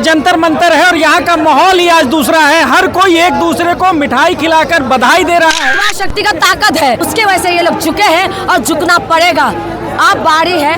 जंतर मंतर है और यहाँ का माहौल ही आज दूसरा है। हर कोई एक दूसरे को मिठाई खिलाकर बधाई दे रहा है। युवा शक्ति का ताकत है, उसके वजह से ये लोग झुके हैं और झुकना पड़ेगा। अब बारी है,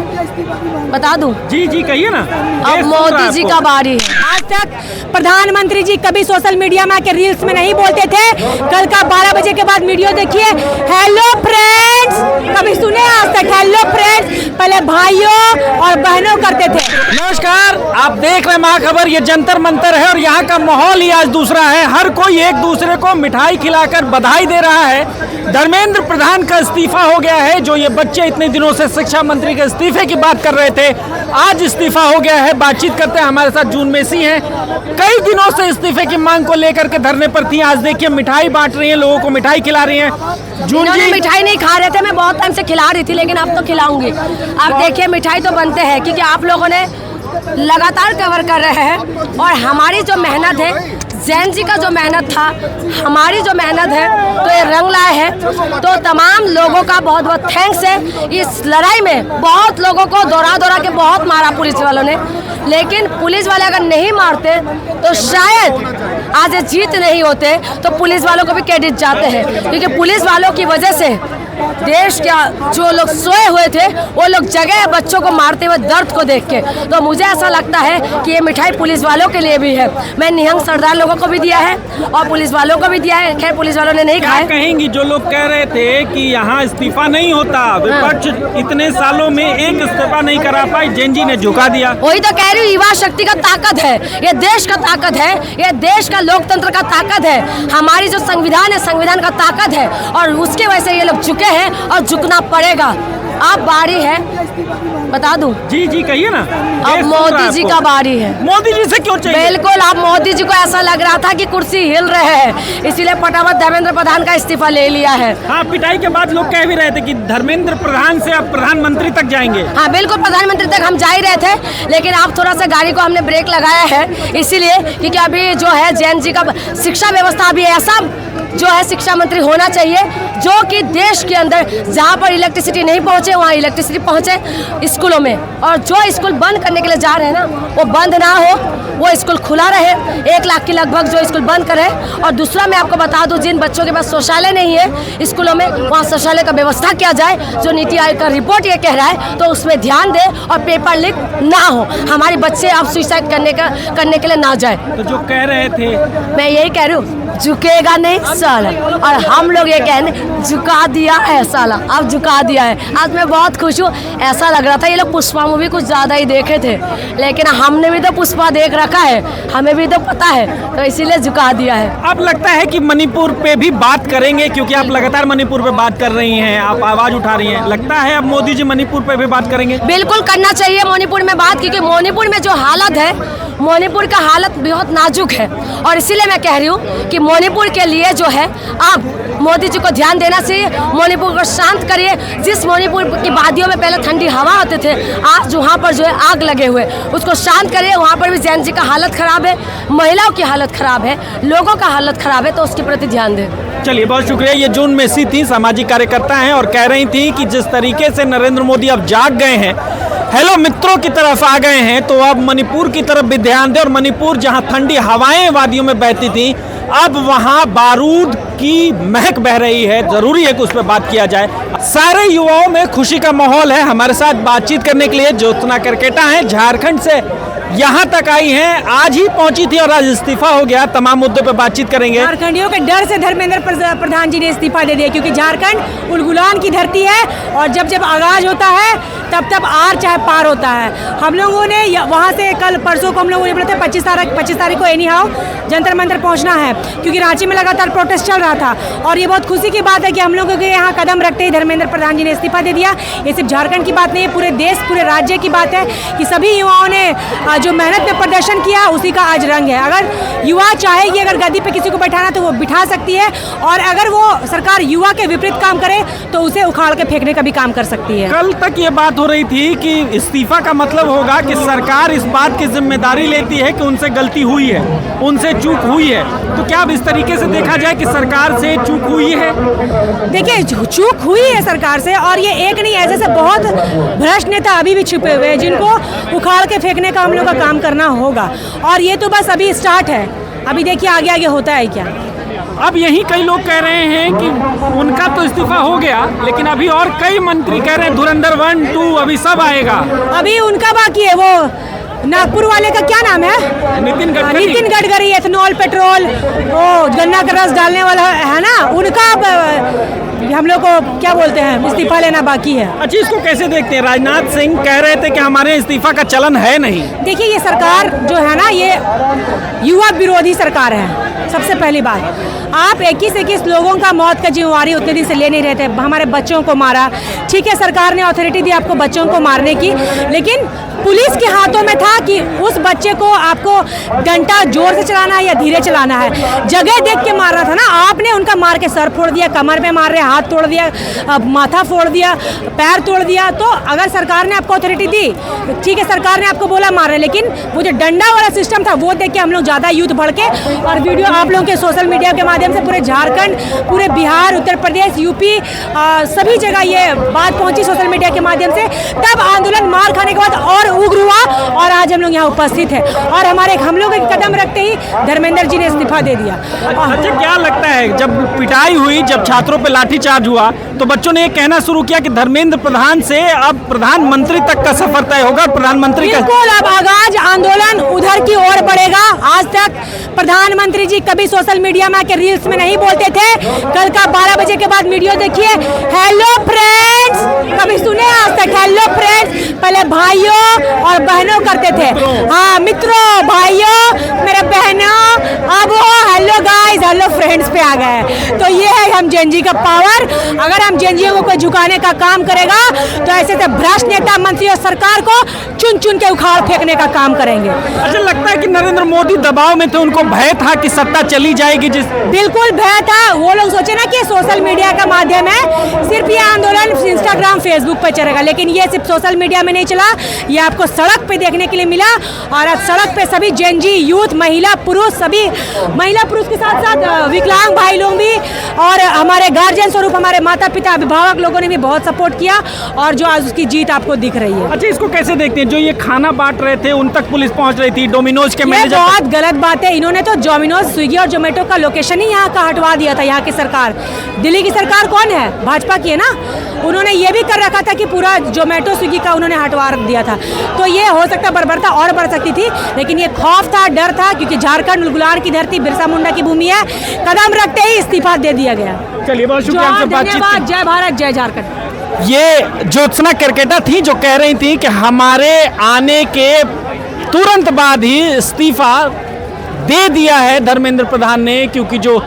बता दूं? जी जी कहिए ना। अब मोदी जी का बारी है। आज तक प्रधानमंत्री जी कभी सोशल मीडिया में के रील्स में नहीं बोलते थे। कल का 12 बजे के बाद वीडियो देखिए, हेलो फ्रेंड्स, कभी सुने आज तक हेलो फ्रेंड्स? पहले भाइयों और बहनों करते थे। नमस्कार, आप देख रहे हैं महाखबर। ये जंतर मंतर है और यहाँ का माहौल ही आज दूसरा है। हर कोई एक दूसरे को मिठाई खिलाकर बधाई दे रहा है। धर्मेंद्र प्रधान का इस्तीफा हो गया है। जो ये बच्चे इतने दिनों से शिक्षा मंत्री के इस्तीफे की बात कर रहे थे, आज इस्तीफा हो गया है। बातचीत करते हैं, हमारे साथ जून मेसी हैं। कई दिनों से इस्तीफे की मांग को लेकर के धरने पर थी। आज देखिए मिठाई बांट रही हैं, लोगों को मिठाई खिला रही हैं। जून जी मिठाई नहीं खा रहे थे, मैं बहुत टाइम से खिला रही थी, लेकिन अब तो खिलाऊंगी। आप देखिए मिठाई तो बनते हैं, क्योंकि आप लोगों ने लगातार कवर कर रहे हैं और हमारी जो मेहनत है, जैन जी का जो मेहनत था, हमारी जो मेहनत है, तो ये रंग लाए है। तो तमाम लोगों का बहुत बहुत थैंक्स है। इस लड़ाई में बहुत लोगों को दौड़ा के बहुत मारा पुलिस वालों ने, लेकिन पुलिस वाले अगर नहीं मारते तो शायद आज ये जीत नहीं होते। तो पुलिस वालों को भी क्रेडिट जाते हैं, क्योंकि पुलिस वालों की वजह से देश का जो लोग सोए हुए थे वो लोग जगह बच्चों को मारते हुए दर्द को देख के। तो मुझे ऐसा लगता है कि ये मिठाई पुलिस वालों के लिए भी है। मैं निहंग सरदार लोगों को भी दिया है और पुलिस वालों को भी दिया है। खैर पुलिस वालों ने नहीं खाया। कहेंगी जो लोग कह रहे थे कि यहाँ इस्तीफा नहीं होता, विपक्ष इतने सालों में एक इस्तीफा नहीं करा पाई, जैन जी ने झुका दिया। वही तो कह रही हूँ, युवा शक्ति का ताकत है, ये देश का ताकत है, ये देश का लोकतंत्र का ताकत है, हमारी जो संविधान है, संविधान का ताकत है। और उसके वजह से ये लोग झुके हैं और झुकना पड़ेगा। अब बारी है, बता दूं? जी जी कहिए ना। अब मोदी जी का बारी है। मोदी जी से क्यों चाहिए? बिल्कुल, अब मोदी जी को ऐसा लग रहा था कि कुर्सी हिल रहे हैं, इसीलिए फटाफट धर्मेंद्र प्रधान का इस्तीफा ले लिया है। हाँ, पिटाई के बाद लोग कह भी रहे थे कि धर्मेंद्र प्रधान से अब प्रधानमंत्री तक जाएंगे। हाँ बिल्कुल, प्रधानमंत्री तक हम जा ही रहे थे, लेकिन अब थोड़ा सा गाड़ी को हमने ब्रेक लगाया है, इसीलिए क्योंकि अभी जो है जैन जी का शिक्षा व्यवस्था अभी ऐसा जो है शिक्षा मंत्री होना चाहिए जो कि देश के अंदर जहाँ पर इलेक्ट्रिसिटी नहीं पहुँचे वहाँ इलेक्ट्रिसिटी पहुँचे स्कूलों में, और जो स्कूल बंद करने के लिए जा रहे हैं ना वो बंद ना हो, वो स्कूल खुला रहे। 1 लाख के लगभग जो स्कूल बंद करे। और दूसरा मैं आपको बता दूं, जिन बच्चों के पास शौचालय नहीं है स्कूलों में, वहाँ शौचालय का व्यवस्था किया जाए। जो नीति आयोग का रिपोर्ट ये कह रहा है तो उसमें ध्यान दे और पेपर लीक ना हो, हमारे बच्चे अब सुसाइड करने के लिए ना जाए। तो जो कह रहे थे, मैं यही कह रही हूँ, झुकेगा नहीं साला, और हम लोग ये कहने झुका दिया है साला, अब झुका दिया है। आज मैं बहुत खुश हूँ। ऐसा लग रहा था ये लोग पुष्पा मूवी कुछ ज़्यादा ही देखे थे, लेकिन हमने भी तो पुष्पा देख रखा है, हमें भी तो पता है, तो इसीलिए झुका दिया है। अब लगता है कि मणिपुर पे भी बात करेंगे, क्योंकि आप लगातार मणिपुर पे बात कर रही हैं, आप आवाज उठा रही हैं। लगता है अब मोदी जी मणिपुर पे भी बात करेंगे? बिल्कुल करना चाहिए मणिपुर में बात, क्योंकि मणिपुर में जो हालत है, मणिपुर का हालत बहुत नाजुक है। और इसीलिए मैं कह रही हूँ कि मणिपुर के लिए जो है अब मोदी जी को ध्यान देना चाहिए। मणिपुर को शांत करिए। जिस मणिपुर की वादियों में पहले ठंडी हवा होते थे, आज वहाँ पर जो है आग लगे हुए, उसको शांत करिए। वहाँ पर भी जैन जी का हालत खराब है, महिलाओं की हालत खराब है, लोगों का हालत खराब है, तो उसके प्रति ध्यान दें। चलिए, बहुत शुक्रिया। ये जून मेसी थी, सामाजिक कार्यकर्ता हैं, और कह रही थी कि जिस तरीके से नरेंद्र मोदी अब जाग गए हैं, हेलो मित्रों की तरफ आ गए हैं, तो अब मणिपुर की तरफ भी ध्यान दें। और मणिपुर जहां ठंडी हवाएं वादियों में बहती थी, अब वहां बारूद की महक बह रही है। जरूरी है कि उस पर बात किया जाए। सारे युवाओं में खुशी का माहौल है। हमारे साथ बातचीत करने के लिए ज्योत्सना करकेटा हैं, झारखंड से यहाँ तक आई हैं, आज ही पहुंची थी और आज इस्तीफा हो गया। तमाम मुद्दों पे बातचीत करेंगे। झारखंडियों के डर से धर्मेंद्र प्रधान जी ने इस्तीफा दे दिया, क्योंकि झारखंड उलगुलान की धरती है और जब जब आगाज होता है तब आर चाहे पार होता है। हम लोगों ने वहाँ से कल परसों को हम लोगों ने बोला था 25 तारीख को एनी हाउ जंतर मंतर पहुँचना है, क्योंकि रांची में लगातार प्रोटेस्ट चल रहा था। और ये बहुत खुशी की बात है कि हम लोगों के यहाँ कदम रखते ही धर्मेंद्र प्रधान जी ने इस्तीफा दे दिया। ये सिर्फ झारखंड की बात नहीं है, पूरे देश पूरे राज्य की बात है कि सभी युवाओं ने जो मेहनत में प्रदर्शन किया उसी का आज रंग है। अगर युवा चाहेगी अगर गद्दी पे किसी को बैठाना तो वो बिठा सकती है, और अगर वो सरकार युवा के विपरीत काम करे तो उसे उखाड़ के फेंकने का भी काम कर सकती है। कल तक ये बात हो रही थी कि इस्तीफा का मतलब होगा कि सरकार इस बात की जिम्मेदारी लेती है कि उनसे गलती हुई है, उनसे चूक हुई है। तो क्या अब इस तरीके से देखा जाए कि सरकार से चूक हुई है? देखिए, चूक हुई है सरकार से, और ये एक नहीं, ऐसे से बहुत भ्रष्ट नेता अभी भी छुपे हुए हैं जिनको उखाड़ के फेंकने का हम लोग का काम करना होगा। और ये तो बस अभी स्टार्ट है, अभी देखिए आगे आगे होता है क्या। अब यही कई लोग कह रहे हैं कि उनका तो इस्तीफा हो गया, लेकिन अभी और कई मंत्री कह रहे हैं धुरंधर 1, 2 अभी सब आएगा। अभी उनका बाकी है, वो नागपुर वाले का क्या नाम है, नितिन गडकरी। नितिन गडकरी, एथेनॉल पेट्रोल, वो गन्ना का रस डालने वाला है ना, उनका हम लोग को क्या बोलते हैं इस्तीफा लेना बाकी है। अच्छा, इसको कैसे देखते हैं? राजनाथ सिंह कह रहे थे कि हमारे इस्तीफा का चलन है नहीं। देखिए ये सरकार जो है ना, ये युवा विरोधी सरकार है। सबसे पहली बात, आप 21 लोगों का मौत का जिम्मेवारी उतने दिन से ले नहीं रहे थे। हमारे बच्चों को मारा, ठीक है, सरकार ने अथॉरिटी दी आपको बच्चों को मारने की, लेकिन पुलिस के हाथों में था कि उस बच्चे को आपको डंडा जोर से चलाना है या धीरे चलाना है। जगह देख के मारना था ना, आपने उनका मार के सर फोड़ दिया, कमर पे मार रहे, हाथ तोड़ दिया, माथा फोड़ दिया, पैर तोड़ दिया। तो अगर सरकार ने आपको अथॉरिटी दी, ठीक है, सरकार ने आपको बोला मार रहे, लेकिन वो जो डंडा वाला सिस्टम था वो देख के हम लोग ज़्यादा यूथ भड़के और वीडियो आप लोगों के सोशल मीडिया के माध्यम से पूरे झारखंड, पूरे बिहार, उत्तर प्रदेश, यूपी, सभी जगह ये बात पहुंची सोशल मीडिया के माध्यम से। तब आंदोलन मार खाने के बाद और उग्र हुआ और आज हम लोग यहाँ उपस्थित हैं और हम लोग एक कदम रखते ही धर्मेंद्र जी ने इस्तीफा दे दिया। अच्छा, क्या लगता है जब पिटाई हुई, जब छात्रों पे लाठीचार्ज हुआ, तो बच्चों ने ये कहना शुरू किया कि धर्मेंद्र प्रधान से अब प्रधानमंत्री तक का सफर तय होगा, प्रधानमंत्री का। बिल्कुल, अब आगाज आंदोलन उधर की ओर बढ़ेगा। आज तक प्रधानमंत्री जी कभी सोशल मीडिया में आके रील्स में नहीं बोलते थे। कल का 12 बजे के बाद वीडियो देखिए, हेलो फ्रेंड्स, कभी सुने आज तक हेलो फ्रेंड्स? पहले भाइयों और बहनों करते थे, हाँ मित्रों, भाइयों, मेरे बहनों, अब वो हेलो गाइस, हेलो फ्रेंड्स पे आ गए। तो ये है हम जेनजी का पावर। अगर हम जेनजियों को कोई झुकाने का काम करेगा तो ऐसे तो भ्रष्ट नेता, मंत्री और सरकार को चुन चुन के उखाड़ फेंकने का काम करेंगे। अच्छा, लगता है कि नरेंद्र मोदी दबाव में थे, उनको भय था कि सत्ता चली जाएगी। बिल्कुल भय था। वो लोग सोचे ना कि सोशल मीडिया का माध्यम है, सिर्फ ये आंदोलन इंस्टाग्राम, फेसबुक पे चलेगा, लेकिन ये सिर्फ सोशल मीडिया में नहीं चला, ये आपको सड़क पे देखने के लिए मिला। और आज सड़क पे सभी जेनजी, यूथ, महिला, पुरुष, सभी महिला पुरुष के साथ साथ विकलांग भाई लोग भी और हमारे गार्जियन स्वरूप हमारे माता पिता, अभिभावक लोगों ने भी बहुत सपोर्ट किया और जो आज उसकी जीत आपको दिख रही है। अच्छा, इसको कैसे देखते हैं? जो ये खाना बांट रहे थे उन तक पुलिस पहुंच रही थी, डोमिनोज के मैनेजर। बहुत गलत बात है। इन्होंने तो डोमिनोज, स्विगी और जोमेटो का लोकेशन ही यहाँ का हटवा दिया था। यहाँ की सरकार, दिल्ली की सरकार कौन है? भाजपा की है ना। उन्होंने ये भी कर रखा था कि पूरा जोमेटो, स्विगी का उन्होंने हटवा दिया था। तो ये हो सकता बर्बरता और बढ़ सकती थी, लेकिन ये खौफ था, डर था, क्योंकि झारखंड उलगुलान की धरती, बिरसा मुंडा की भूमि है। कदम रखते ही इस्तीफा दे दिया गया। चलिए, बहुत शुक्रिया आपसे बातचीत। जय भारत, जय झारखंड। ये ज्योत्सना केरकेटा थी जो कह रही थी कि हमारे आने के तुरंत बाद ही इस्तीफा दे दिया है धर्मेंद्र प्रधान ने, क्योंकि जो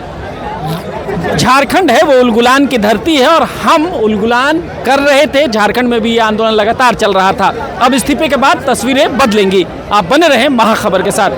झारखंड है वो उलगुलान की धरती है और हम उलगुलान कर रहे थे। झारखंड में भी ये आंदोलन लगातार चल रहा था। अब इस्तीफे के बाद तस्वीरें बदलेंगी। आप बने रहें महाखबर के साथ।